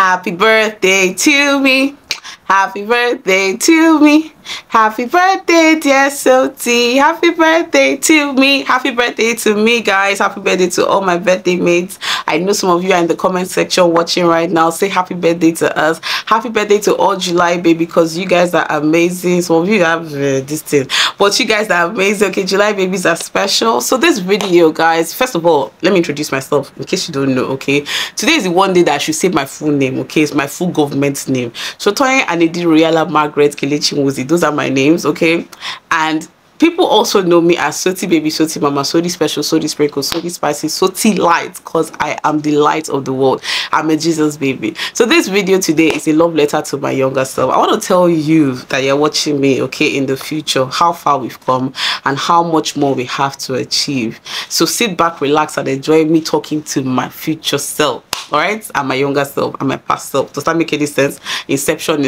Happy birthday to me. Happy birthday to me. Happy birthday, dear Soti. Happy birthday to me. Happy birthday to me, guys. Happy birthday to all my birthday mates. I know some of you are in the comment section watching right now. Say happy birthday to us. Happy birthday to all July baby, because you guys are amazing. Some of you have this thing, but you guys are amazing. Okay, July babies are special. So this video, guys, first of all, let me introduce myself in case you don't know. Okay, today is the one day that I should say my full name. Okay, it's my full government name. So Toyin Anedi Royala Margaret Kelechi Muzi, those are my names. Okay, and people also know me as Soti Baby, Soti Mama, Soti Special, Soti Sprinkle, Soti Spicy, Soti Light, because I am the light of the world. I'm a Jesus baby. So this video today is a love letter to my younger self. I want to tell you that you're watching me, okay, in the future, how far we've come and how much more we have to achieve. So sit back, relax, and enjoy me talking to my future self. All right, and my younger self and my past self. Does that make any sense? Inception.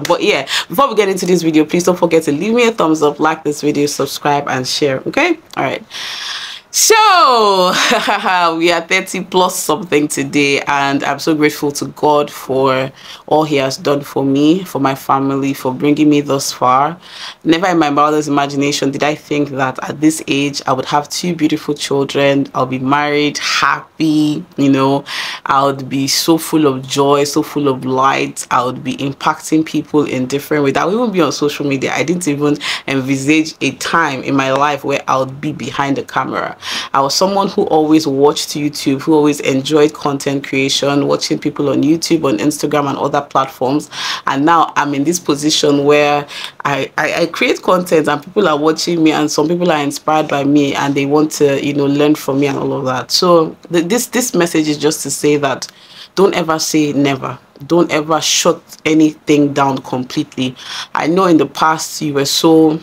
But yeah, before we get into this video, please don't forget to leave me a thumbs up, like this video, subscribe, and share. Okay, all right. So we are 30 plus something today, and I'm so grateful to God for all he has done for me, for my family, for bringing me thus far. Never in my wildest imagination did I think that at this age I would have two beautiful children, I'll be married, happy, you know, I would be so full of joy, so full of light. I would be impacting people in different ways. I would even be on social media. I didn't even envisage a time in my life where I would be behind the camera. I was someone who always watched YouTube, who always enjoyed content creation, watching people on YouTube, on Instagram, and other platforms. And now I'm in this position where I create content and people are watching me, and some people are inspired by me and they want to, you know, learn from me and all of that. So this message is just to say that don't ever say never. Don't ever shut anything down completely. I know in the past you were so,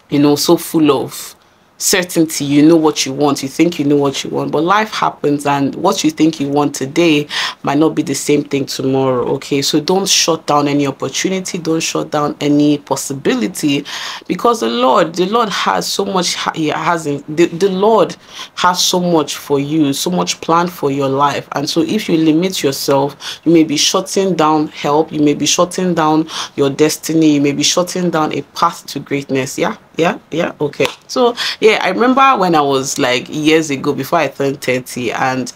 you know, so full of certainty. You know what you want, you think you know what you want, but life happens, and what you think you want today might not be the same thing tomorrow. Okay, so don't shut down any opportunity, don't shut down any possibility, because the Lord has so much. He has the Lord has so much for you, so much planned for your life. And so if you limit yourself, you may be shutting down help, you may be shutting down your destiny, you may be shutting down a path to greatness. Okay. So yeah, I remember when I was like years ago, before I turned 30, and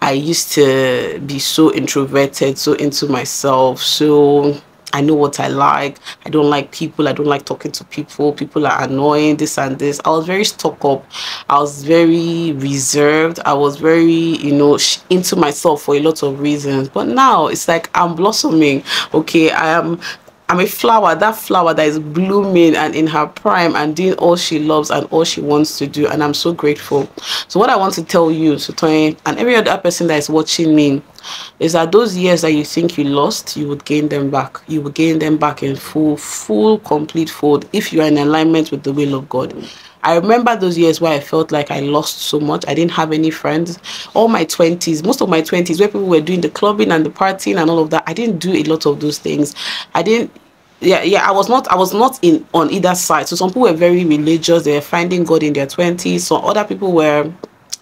I used to be so introverted, so into myself. So I know what I like. I don't like people. I don't like talking to people. People are annoying, this and this. I was very stuck up. I was very reserved. I was very, you know, into myself for a lot of reasons. But now it's like I'm blossoming. Okay, I'm a flower, that flower that is blooming and in her prime and doing all she loves and all she wants to do, and I'm so grateful. So what I want to tell you, Toyin, and every other person that is watching me, is that those years that you think you lost, you would gain them back. You will gain them back in full, complete fold, if you are in alignment with the will of God. I remember those years where I felt like I lost so much. I didn't have any friends. All my 20s, most of my 20s, where people were doing the clubbing and the partying and all of that, I didn't do a lot of those things. I didn't. I was not in on either side. So some people were very religious. They were finding God in their 20s. So other people were,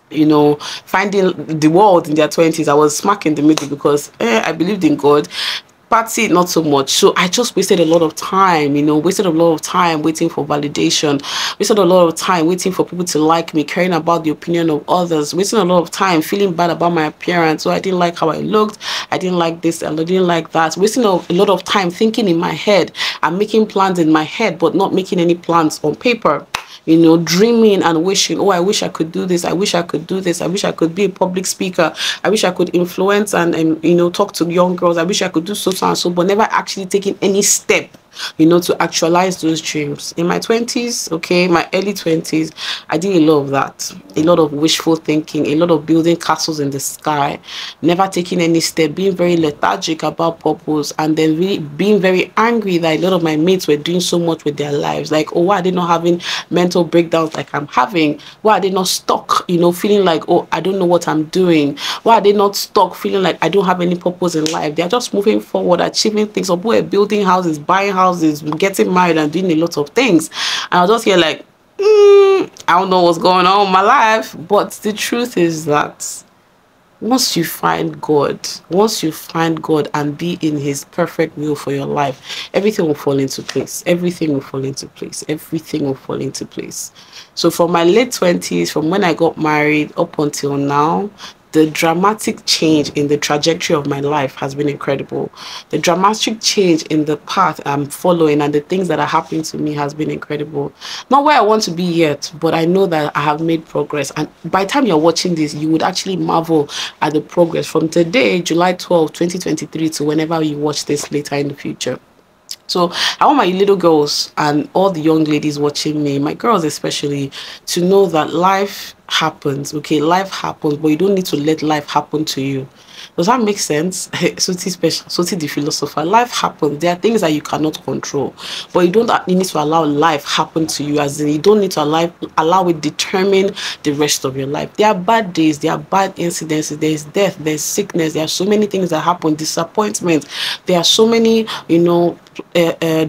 you know, finding the world in their 20s. I was smack in the middle because I believed in God. Party, not so much. So I just wasted a lot of time, you know, wasted a lot of time waiting for validation, wasted a lot of time waiting for people to like me, caring about the opinion of others, wasting a lot of time feeling bad about my appearance. So I didn't like how I looked, I didn't like this, and I didn't like that. Wasting a lot of time thinking in my head and making plans in my head, but not making any plans on paper. You know, dreaming and wishing, oh, I wish I could do this, I wish I could do this, I wish I could be a public speaker, I wish I could influence and you know, talk to young girls, I wish I could do so and so, but never actually taking any step, you know, to actualize those dreams. In my 20s, okay, my early 20s, I did a lot of that, a lot of wishful thinking, a lot of building castles in the sky, never taking any step, being very lethargic about purpose, and then really being very angry that a lot of my mates were doing so much with their lives. Like, oh, why are they not having mental breakdowns like I'm having? Why are they not stuck, you know, feeling like, oh, I don't know what I'm doing? Why are they not stuck feeling like I don't have any purpose in life? They're just moving forward, achieving things. Some people are building houses, buying houses, getting married, and doing a lot of things. And I was just here like, I don't know what's going on in my life. But the truth is that once you find God, once you find God and be in his perfect will for your life, everything will fall into place. Everything will fall into place. Everything will fall into place. So from my late 20s, from when I got married up until now, the dramatic change in the trajectory of my life has been incredible. The dramatic change in the path I'm following and the things that are happening to me has been incredible. Not where I want to be yet, but I know that I have made progress. And by the time you're watching this, you would actually marvel at the progress from today, July 12, 2023, to whenever you watch this later in the future. So I want my little girls and all the young ladies watching me, my girls especially, to know that life happens. Okay, life happens, but you don't need to let life happen to you. Does that make sense? Soti special, Soti the philosopher. Life happens. There are things that you cannot control, but you don't need to allow life happen to you. As in, you don't need to allow it determine the rest of your life. There are bad days, there are bad incidences, there's death, there's sickness, there are so many things that happen, disappointment. There are so many,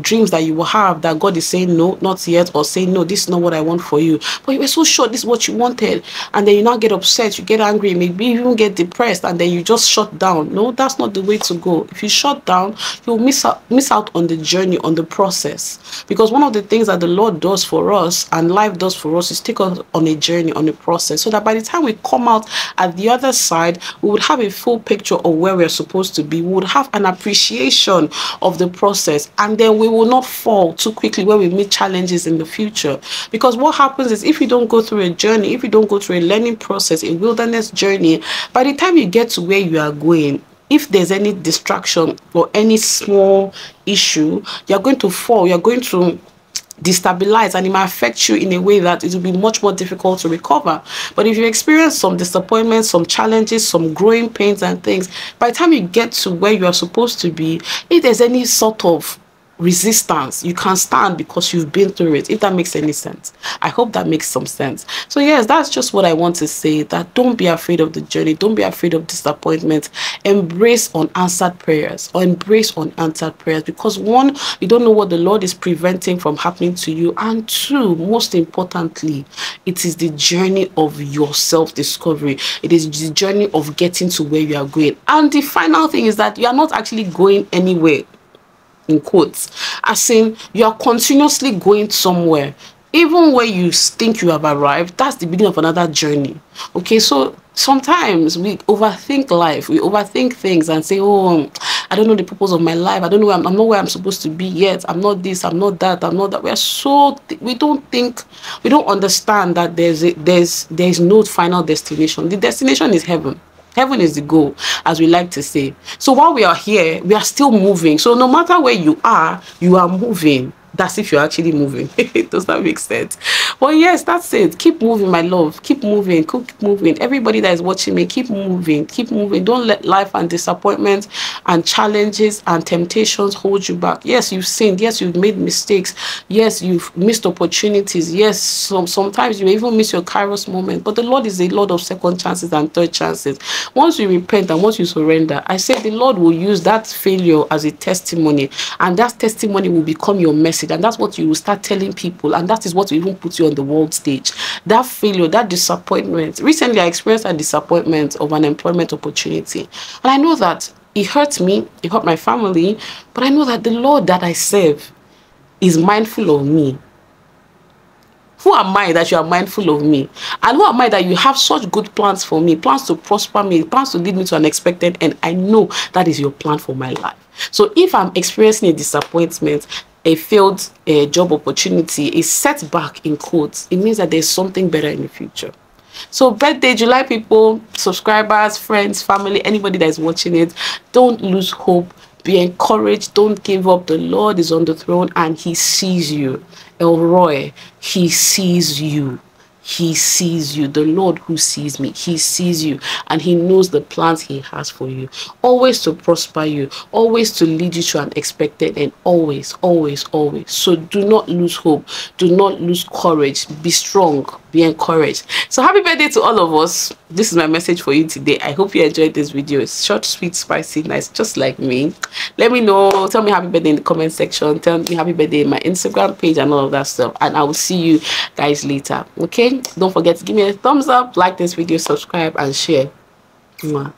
dreams that you will have that God is saying no, not yet, or saying no, this is not what I want for you. But you were so sure this is what you wanted, and then you now get upset, you get angry, maybe even get depressed, and then you just shut down. No, that's not the way to go. If you shut down, you'll miss out on the journey, on the process. Because one of the things that the Lord does for us and life does for us is take us on a journey, on a process, so that by the time we come out at the other side, we would have a full picture of where we're supposed to be. We would have an appreciation of the process, and then we will not fall too quickly when we meet challenges in the future. Because what happens is, if you don't go through a journey, if you don't go through a learning process, a wilderness journey, by the time you get to where you are going, if there's any distraction or any small issue, you're going to fall, you're going to destabilize, and it might affect you in a way that it will be much more difficult to recover. But if you experience some disappointments, some challenges, some growing pains and things, by the time you get to where you are supposed to be, if there's any sort of resistance, you can stand because you've been through it. If that makes any sense, I hope that makes some sense. So yes, that's just what I want to say, that don't be afraid of the journey, don't be afraid of disappointment. Embrace unanswered prayers, or embrace unanswered prayers, because one, you don't know what the Lord is preventing from happening to you, and two, most importantly, it is the journey of your self-discovery. It is the journey of getting to where you are going. And the final thing is that you are not actually going anywhere, in quotes, as in you are continuously going somewhere. Even when you think you have arrived, that's the beginning of another journey. Okay, so sometimes we overthink life, we overthink things and say, oh, I don't know the purpose of my life, I don't know, I'm not where I'm supposed to be yet, I'm not this, I'm not that, I'm not that. We don't understand that there's no final destination. The destination is heaven. Heaven is the goal, as we like to say. So while we are here, we are still moving. So no matter where you are moving. That's if you're actually moving. Does that make sense? Well, yes, that's it. Keep moving, my love. Keep moving. Keep moving. Everybody that is watching me, keep moving. Keep moving. Don't let life and disappointments and challenges and temptations hold you back. Yes, you've sinned. Yes, you've made mistakes. Yes, you've missed opportunities. Yes, sometimes you may even miss your Kairos moment. But the Lord is a Lord of second chances and third chances. Once you repent and once you surrender, I say the Lord will use that failure as a testimony, and that testimony will become your message. And that's what you will start telling people, and that is what will even put you on the world stage. That failure, that disappointment. Recently I experienced a disappointment of an employment opportunity, and I know that it hurt me, it hurt my family, but I know that the Lord that I serve is mindful of me. Who am I that you are mindful of me? And who am I that you have such good plans for me, plans to prosper me, plans to lead me to an expected end? I know that is your plan for my life. So if I'm experiencing a disappointment, a failed job opportunity, a setback in quotes, it means that there's something better in the future. So birthday July people, subscribers, friends, family, anybody that is watching it, don't lose hope. Be encouraged. Don't give up. The Lord is on the throne and he sees you. Elroy, he sees you. He sees you. The Lord who sees me, he sees you, and he knows the plans he has for you. Always to prosper you, always to lead you to an expected end. Always, always, always. So do not lose hope. Do not lose courage. Be strong. Be encouraged. So happy birthday to all of us. This is my message for you today. I hope you enjoyed this video. It's short, sweet, spicy, nice, just like me. Let me know. Tell me happy birthday in the comment section. Tell me happy birthday in my Instagram page and all of that stuff. And I will see you guys later. Okay? Don't forget to give me a thumbs up, like this video, subscribe, and share. Mwah.